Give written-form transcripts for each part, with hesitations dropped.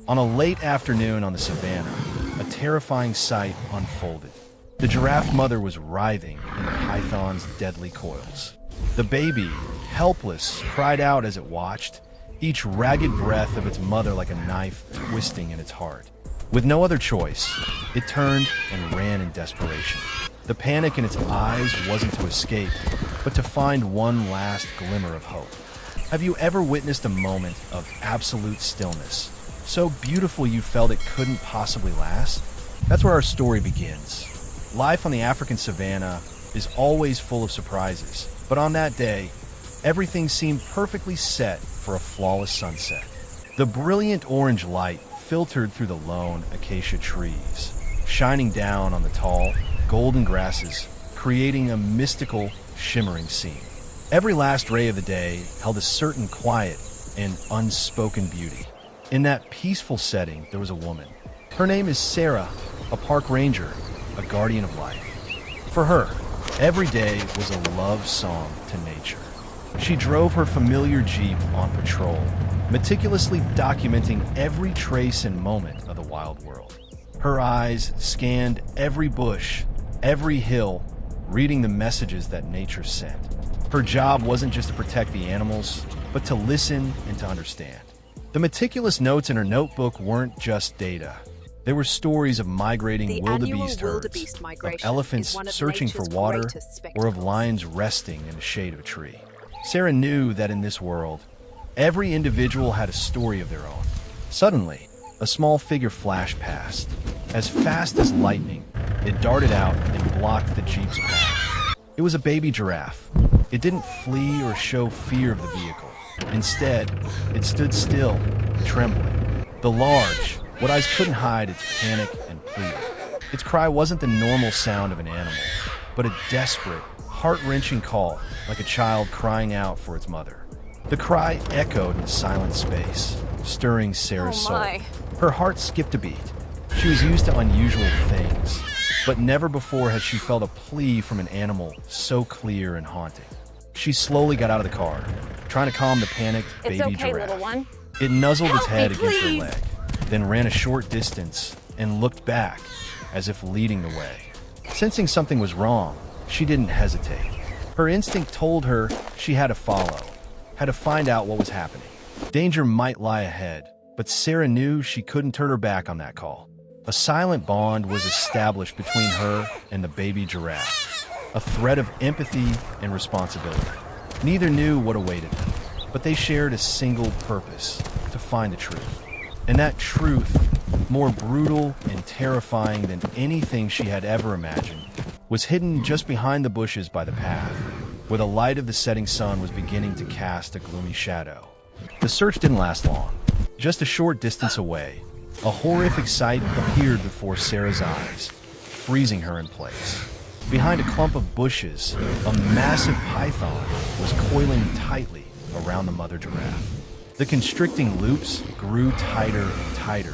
On a late afternoon on the savannah, a terrifying sight unfolded. The giraffe mother was writhing in the python's deadly coils. The baby, helpless, cried out as it watched, each ragged breath of its mother like a knife twisting in its heart. With no other choice, it turned and ran in desperation. The panic in its eyes wasn't to escape, but to find one last glimmer of hope. Have you ever witnessed a moment of absolute stillness, so beautiful you felt it couldn't possibly last? That's where our story begins. Life on the African savannah is always full of surprises, but on that day, everything seemed perfectly set for a flawless sunset. The brilliant orange light filtered through the lone acacia trees, shining down on the tall, golden grasses, creating a mystical, shimmering scene. Every last ray of the day held a certain quiet and unspoken beauty. In that peaceful setting, there was a woman. Her name is Sarah, a park ranger, a guardian of life. For her, every day was a love song to nature. She drove her familiar Jeep on patrol, meticulously documenting every trace and moment of the wild world. Her eyes scanned every bush, every hill, reading the messages that nature sent. Her job wasn't just to protect the animals, but to listen and to understand. The meticulous notes in her notebook weren't just data. They were stories of migrating wildebeest herds, of elephants searching for water, or of lions resting in the shade of a tree. Sarah knew that in this world, every individual had a story of their own. Suddenly, a small figure flashed past. As fast as lightning, it darted out and blocked the Jeep's path. It was a baby giraffe. It didn't flee or show fear of the vehicle. Instead, it stood still, trembling. The large, what eyes couldn't hide its panic and pleading. Its cry wasn't the normal sound of an animal, but a desperate, heart-wrenching call, like a child crying out for its mother. The cry echoed in the silent space, stirring Sarah's soul. Her heart skipped a beat. She was used to unusual things, but never before had she felt a plea from an animal so clear and haunting. She slowly got out of the car, trying to calm the panicked baby giraffe. Little one. It nuzzled its head me, against her please. leg, then ran a short distance and looked back, as if leading the way. Sensing something was wrong, she didn't hesitate. Her instinct told her she had to follow, had to find out what was happening. Danger might lie ahead, but Sarah knew she couldn't turn her back on that call. A silent bond was established between her and the baby giraffe, a thread of empathy and responsibility. Neither knew what awaited them, but they shared a single purpose: to find the truth. And that truth, more brutal and terrifying than anything she had ever imagined, was hidden just behind the bushes by the path, where the light of the setting sun was beginning to cast a gloomy shadow. The search didn't last long. Just a short distance away, a horrific sight appeared before Sarah's eyes, freezing her in place. Behind a clump of bushes, a massive python was coiling tightly around the mother giraffe. The constricting loops grew tighter and tighter,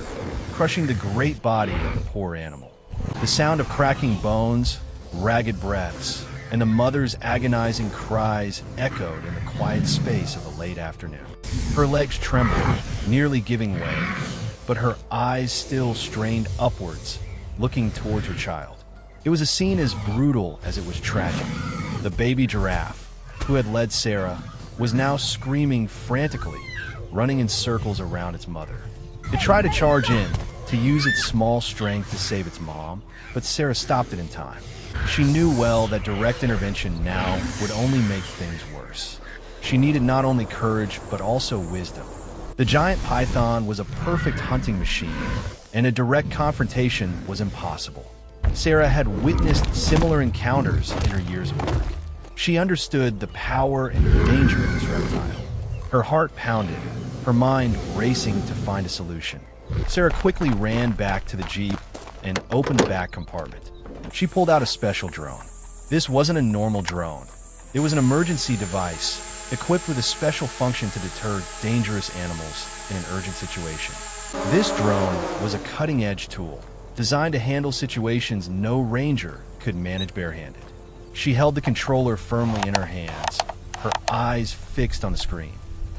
crushing the great body of the poor animal. The sound of cracking bones, ragged breaths, and the mother's agonizing cries echoed in the quiet space of the late afternoon. Her legs trembled, nearly giving way, but her eyes still strained upwards, looking towards her child. It was a scene as brutal as it was tragic. The baby giraffe, who had led Sarah, was now screaming frantically, running in circles around its mother. It tried to charge in, to use its small strength to save its mom, but Sarah stopped it in time. She knew well that direct intervention now would only make things worse. She needed not only courage, but also wisdom. The giant python was a perfect hunting machine, and a direct confrontation was impossible. Sarah had witnessed similar encounters in her years of work. She understood the power and danger of this reptile. Her heart pounded, her mind racing to find a solution. Sarah quickly ran back to the Jeep and opened the back compartment. She pulled out a special drone. This wasn't a normal drone. It was an emergency device equipped with a special function to deter dangerous animals in an urgent situation. This drone was a cutting-edge tool designed to handle situations no ranger could manage barehanded. She held the controller firmly in her hands, her eyes fixed on the screen.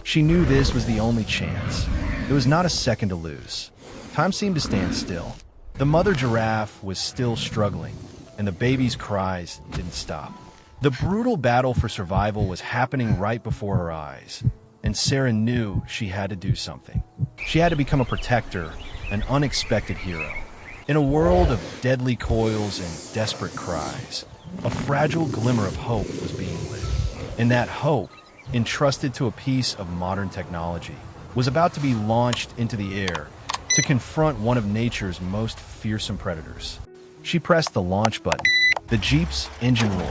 She knew this was the only chance. There was not a second to lose. Time seemed to stand still. The mother giraffe was still struggling, and the baby's cries didn't stop. The brutal battle for survival was happening right before her eyes, and Sarah knew she had to do something. She had to become a protector, an unexpected hero. In a world of deadly coils and desperate cries, a fragile glimmer of hope was being lit. And that hope, entrusted to a piece of modern technology, was about to be launched into the air to confront one of nature's most fearsome predators. She pressed the launch button. The Jeep's engine roared.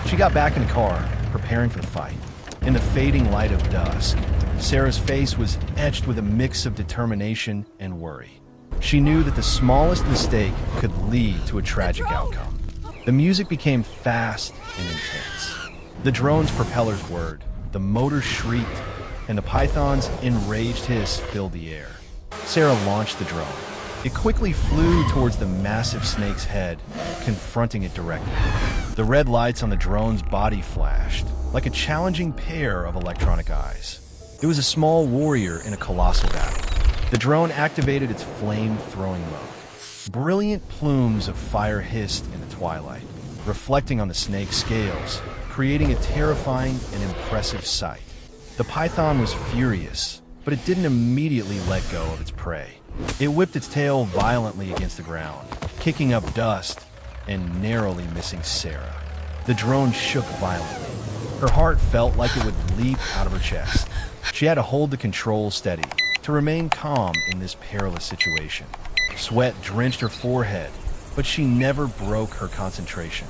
She got back in the car, preparing for the fight. In the fading light of dusk, Sarah's face was etched with a mix of determination and worry. She knew that the smallest mistake could lead to a tragic outcome. The music became fast and intense. The drone's propellers whirred, the motor shrieked, and the python's enraged hiss filled the air. Sarah launched the drone. It quickly flew towards the massive snake's head, confronting it directly. The red lights on the drone's body flashed, like a challenging pair of electronic eyes. It was a small warrior in a colossal battle. The drone activated its flame-throwing mode. Brilliant plumes of fire hissed in the twilight, reflecting on the snake's scales, creating a terrifying and impressive sight. The python was furious, but it didn't immediately let go of its prey. It whipped its tail violently against the ground, kicking up dust and narrowly missing Sarah. The drone shook violently. Her heart felt like it would leap out of her chest. She had to hold the controls steady to remain calm in this perilous situation. Sweat drenched her forehead, but she never broke her concentration.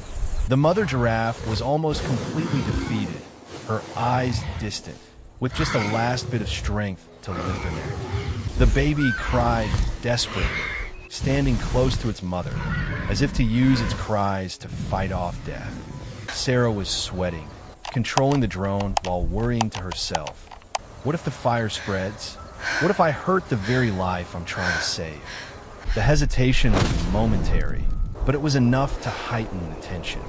The mother giraffe was almost completely defeated, her eyes distant, with just a last bit of strength to lift her neck. The baby cried desperately, standing close to its mother, as if to use its cries to fight off death. Sarah was sweating, controlling the drone while worrying to herself. What if the fire spreads? What if I hurt the very life I'm trying to save? The hesitation was momentary, but it was enough to heighten the tension.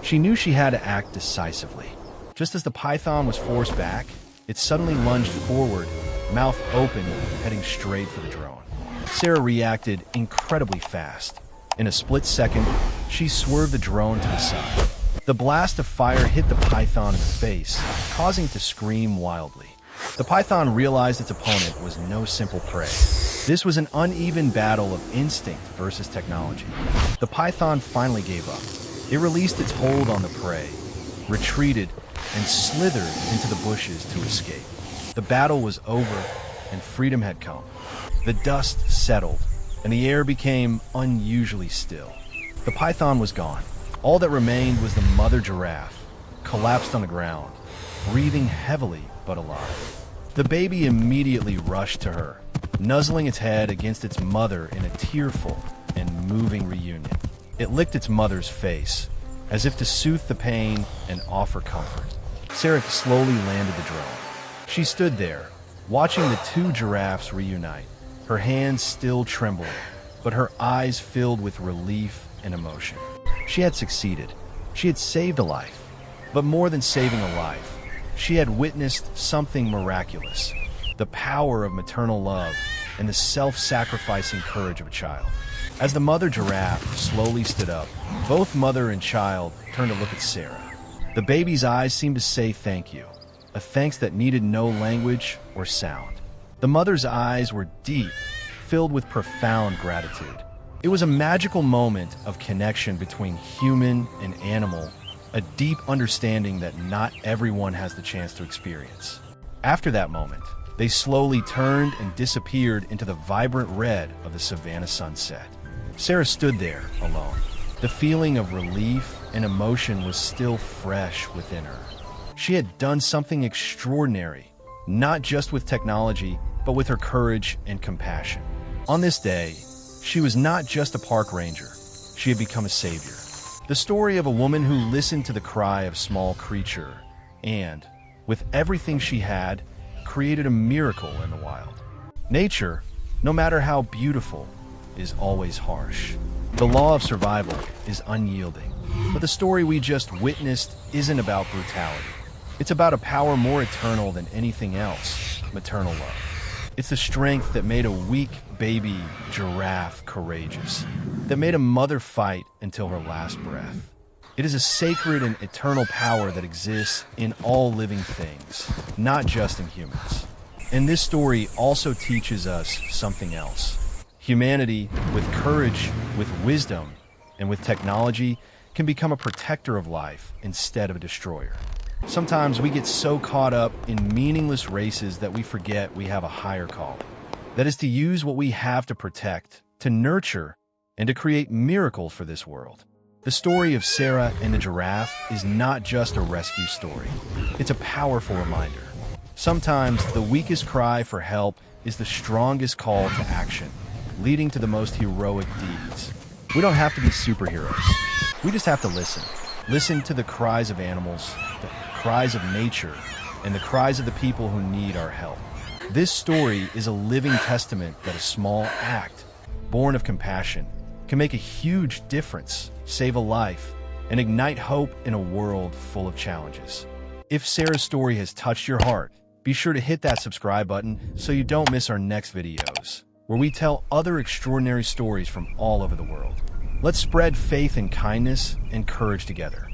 She knew she had to act decisively. Just as the python was forced back, it suddenly lunged forward, mouth open, heading straight for the drone. Sarah reacted incredibly fast. In a split second, she swerved the drone to the side. The blast of fire hit the python in the face, causing it to scream wildly. The python realized its opponent was no simple prey. This was an uneven battle of instinct versus technology. The python finally gave up. It released its hold on the prey, retreated, and slithered into the bushes to escape. The battle was over, and freedom had come. The dust settled, and the air became unusually still. The python was gone. All that remained was the mother giraffe, collapsed on the ground, breathing heavily but alive. The baby immediately rushed to her, nuzzling its head against its mother in a tearful and moving reunion. It licked its mother's face, as if to soothe the pain and offer comfort. Sarah slowly landed the drone. She stood there, watching the two giraffes reunite, her hands still trembling, but her eyes filled with relief and emotion. She had succeeded. She had saved a life. But more than saving a life, she had witnessed something miraculous: the power of maternal love and the self-sacrificing courage of a child. As the mother giraffe slowly stood up, both mother and child turned to look at Sarah. The baby's eyes seemed to say thank you, a thanks that needed no language or sound. The mother's eyes were deep, filled with profound gratitude. It was a magical moment of connection between human and animal, a deep understanding that not everyone has the chance to experience. After that moment, they slowly turned and disappeared into the vibrant red of the savanna sunset. Sarah stood there, alone. The feeling of relief and emotion was still fresh within her. She had done something extraordinary, not just with technology, but with her courage and compassion. On this day, she was not just a park ranger. She had become a savior. The story of a woman who listened to the cry of a small creature and, with everything she had, created a miracle in the wild. Nature, no matter how beautiful, is always harsh. The law of survival is unyielding. But the story we just witnessed isn't about brutality. It's about a power more eternal than anything else, maternal love. It's the strength that made a weak baby giraffe courageous, that made a mother fight until her last breath. It is a sacred and eternal power that exists in all living things, not just in humans. And this story also teaches us something else. Humanity, with courage, with wisdom, and with technology, can become a protector of life instead of a destroyer. Sometimes we get so caught up in meaningless races that we forget we have a higher call. That is to use what we have to protect, to nurture, and to create miracles for this world. The story of Sarah and the giraffe is not just a rescue story. It's a powerful reminder. Sometimes the weakest cry for help is the strongest call to action, leading to the most heroic deeds. We don't have to be superheroes. We just have to listen. Listen to the cries of animals, the cries of nature, and the cries of the people who need our help. This story is a living testament that a small act, born of compassion, can make a huge difference, save a life, and ignite hope in a world full of challenges. If Sarah's story has touched your heart, be sure to hit that subscribe button so you don't miss our next videos, where we tell other extraordinary stories from all over the world. Let's spread faith and kindness and courage together.